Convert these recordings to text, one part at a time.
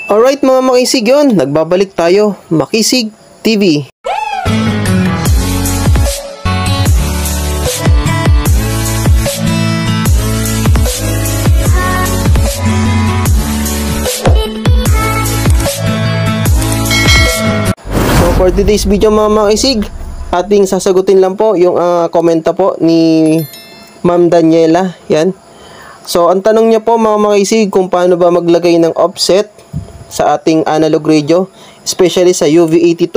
Alright mga makisig, yun, nagbabalik tayo, Makisig TV. So for today's video mga makisig, ating sasagutin lang po yung komenta po ni Ma'am Daniela. Yan. So ang tanong niya po mga makisig, kung paano ba maglagay ng offset sa ating analog radio, especially sa UV82,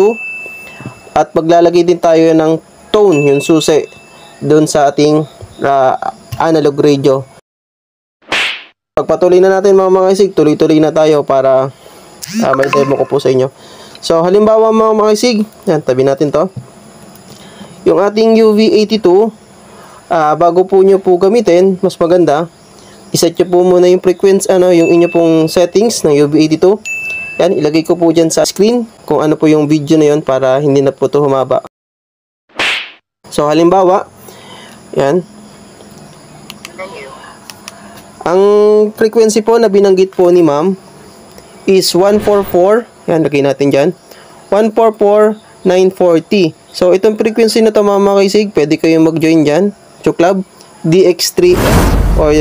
at maglalagay din tayo ng tone, yung susi doon sa ating analog radio. Pagpatuloy na natin mga isig, tuloy-tuloy na tayo para may demo ko po sa inyo. So halimbawa mga isig, yan, tabi natin to, yung ating UV82, bago po nyo po gamitin, mas maganda iset nyo po muna yung frequency, yung inyo pong settings ng UV82. Yan, ilagay ko po dyan sa screen kung ano po yung video na yun para hindi na po ito humaba. So, halimbawa, yan. Ang frequency po na binanggit po ni ma'am is 144. Yan, lagay natin dyan. 144,940. So, itong frequency na ito mga makisig, pwede kayong mag-join dyan. Club DX3F or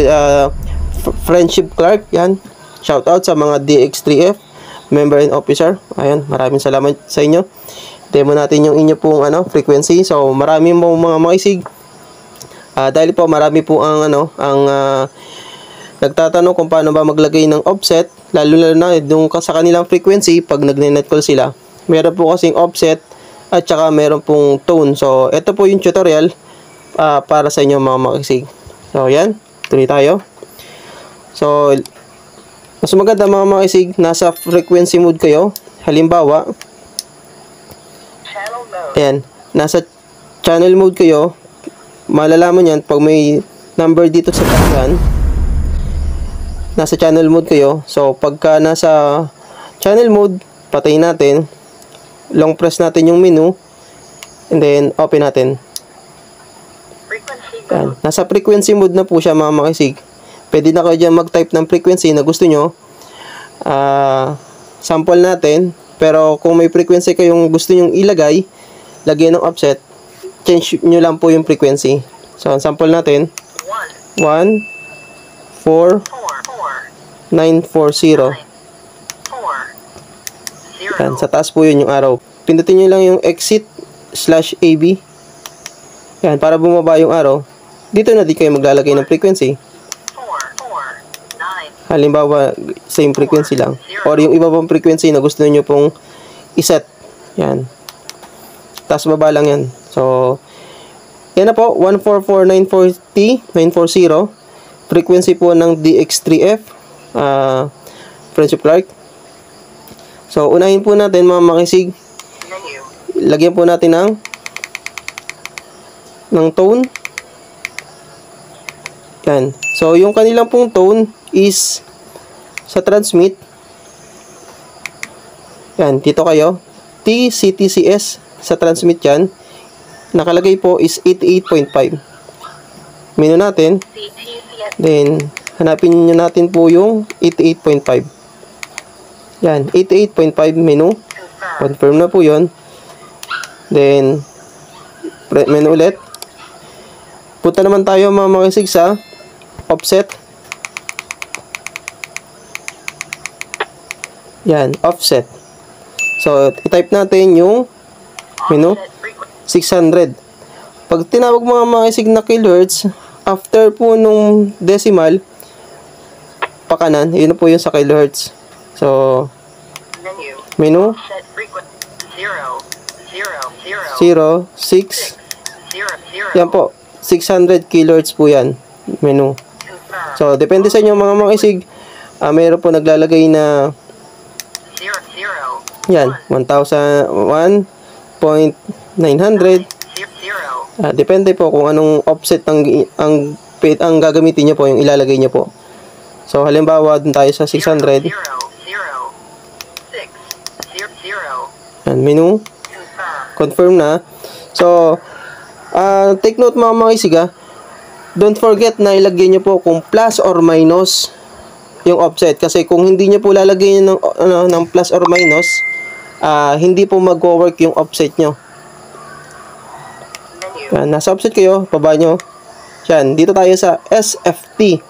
Friendship Clark. Yan, shout out sa mga DX3F member and officer. Ayan, maraming salamat sa inyo. Demo natin yung inyo pong frequency. So marami mo mga makisig, dahil po marami po ang nagtatanong kung paano ba maglagay ng offset, lalo na yung sa kanilang frequency pag nagne-net call sila. Meron po kasing offset at saka meron pong tone. So ito po yung tutorial para sa inyo mga makisig. So yan, tuloy tayo. So mas maganda mga makisig, nasa frequency mode kayo. Halimbawa, ayan, nasa channel mode kayo. Malalaman yan pag may number dito sa tagan, nasa channel mode kayo. So pagka nasa channel mode, patayin natin, long press natin yung menu, and then open natin. Yan. Nasa frequency mode na po siya mga makisig. Pwede na kayo dyan mag-type ng frequency na gusto nyo. Sample natin. Pero kung may frequency kayong gusto nyong ilagay, lagyan ng offset, change nyo lang po yung frequency. So, sample natin. 14940. Yan, sa taas po yun yung arrow. Pindutin nyo lang yung exit/AB. Yan, para bumaba yung arrow. Dito na di kayo maglalagay ng frequency. Halimbawa, same frequency lang. Or yung iba pang frequency na gusto niyo pong iset. Yan. Taas baba lang yan. So, yan na po. 144,940. Frequency po ng DX3F. Friendship Clark. So, unahin po natin mga makisig. Lagyan po natin ng tone. Yan. So, yung kanilang pong tone is sa transmit. Yan, dito kayo. TCTCS sa transmit yan. Nakalagay po is 88.5. Menu natin. Then, hanapin nyo natin po yung 88.5. Yan, 88.5 menu. Confirm na po yun. Then, menu ulit. Punta naman tayo mga makisig sa offset. Yan, offset. So, i-type natin yung menu 600. Pag tinawag mga makisig na kilohertz, after po nung decimal pakanan, yun na po yung sa kilohertz. So, menu 0, 6. Yan po, 600 kilohertz po yan, menu. So, depende sa inyo mga makisig. Mayroon po naglalagay na yan, 1,001.900. Depende po kung anong offset ang gagamitin nyo po, yung ilalagay nyo po. So, halimbawa, dun tayo sa 600. Yan, menu. Confirm na. So, take note mga makisig, don't forget na ilagay nyo po kung plus or minus yung offset. Kasi kung hindi nyo po lalagay ng plus or minus, hindi po mag-work yung offset nyo. Yan, nasa offset kayo, baba nyo. Yan, dito tayo sa SFT.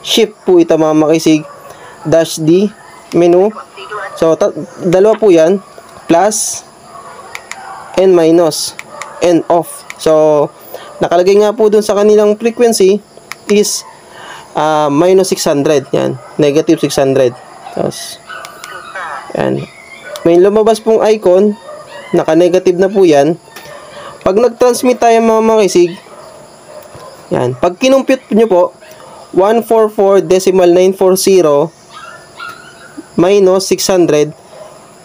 Shift po ito mga makisig. Dash D, menu. So, dalawa po yan. Plus and minus and off. So, nakalagay nga po dun sa kanilang frequency is minus 600. Yan, negative 600. Tapos, yan. May lumabas pong icon. Naka-negative na po yan. Pag nag-transmit tayo mga makisig, yan. Pag kinumpute nyo po, 144.940 minus 600.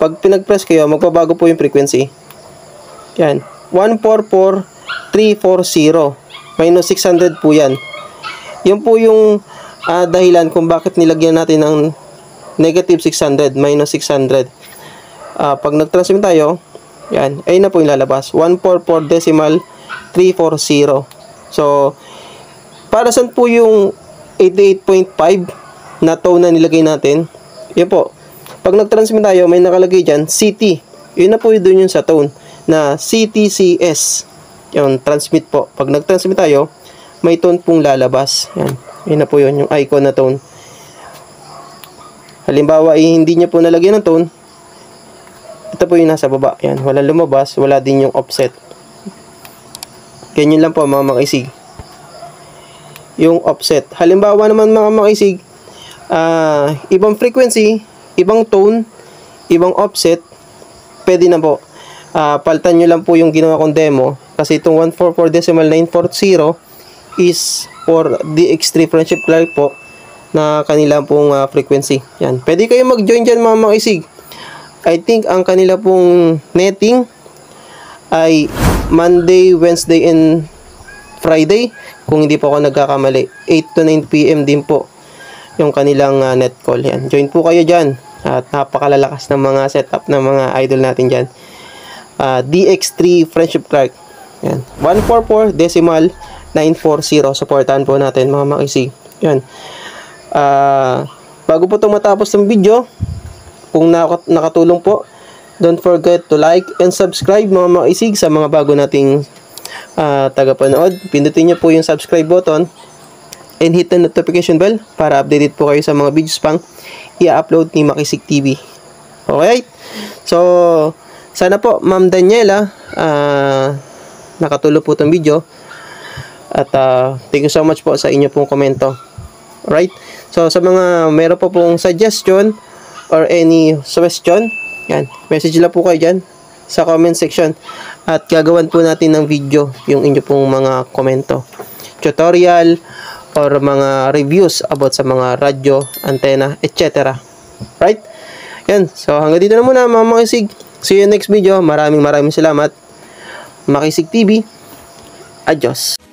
Pag pinag-press kayo, magbabago po yung frequency. Yan. 144.340 minus 600 po yan. Yun po yung dahilan kung bakit nilagyan natin ng negative 600, minus 600. Pag nag-transmit tayo, yan, ayun na po yung lalabas. 144.340. So, para saan po yung 88.5 na tone na nilagay natin? Yun po. Pag nag-transmit tayo, may nakalagay dyan, CT. Yun na po yun sa tone na CTCS. Yun, transmit po. Pag nag-transmit tayo, may tone pong lalabas. Yan. Yun na po yun, yung icon na tone. Halimbawa, hindi nyo po nalagyan ng tone, ito po yung nasa baba. Yan, wala lumabas, wala din yung offset. Ganyan lang po mga makisig. Yung offset. Halimbawa naman mga makisig, ibang frequency, ibang tone, ibang offset, pwede na po. Palitan nyo lang po yung ginawa kong demo. Kasi itong 144.940 is for DX3 Friendship Clark po na kanila pong frequency. Yan. Pwede kayo mag-join dyan mga makisig. I think ang kanila pong netting ay Monday, Wednesday, and Friday. Kung hindi po ako nagkakamali. 8 to 9 PM din po yung kanilang net call. Yan. Join po kayo dyan. At napakalalakas ng mga setup ng mga idol natin dyan. DX3 Friendship Clark. Yan. 144.940. Supportahan po natin mga makisig. Yan. Bago po itong matapos ng video, kung nakatulong po, don't forget to like and subscribe mga makisig sa mga bago nating tagapanood. Pindutin nyo po yung subscribe button and hit the notification bell para updated po kayo sa mga videos pang i-upload ni Makisig TV. Okay? So, sana po Ma'am Daniela nakatulong po itong video at thank you so much po sa inyo pong komento. Alright? So, sa mga meron po pong suggestion or any suggestion, yan, message lang po kayo dyan sa comment section at gagawan po natin ng video yung inyo pong mga komento, tutorial or mga reviews about sa mga radyo, antena, etc. Right? Yan, so hanggang dito na muna mga makisig. See you next video. Maraming salamat. Makisig TV. Adios.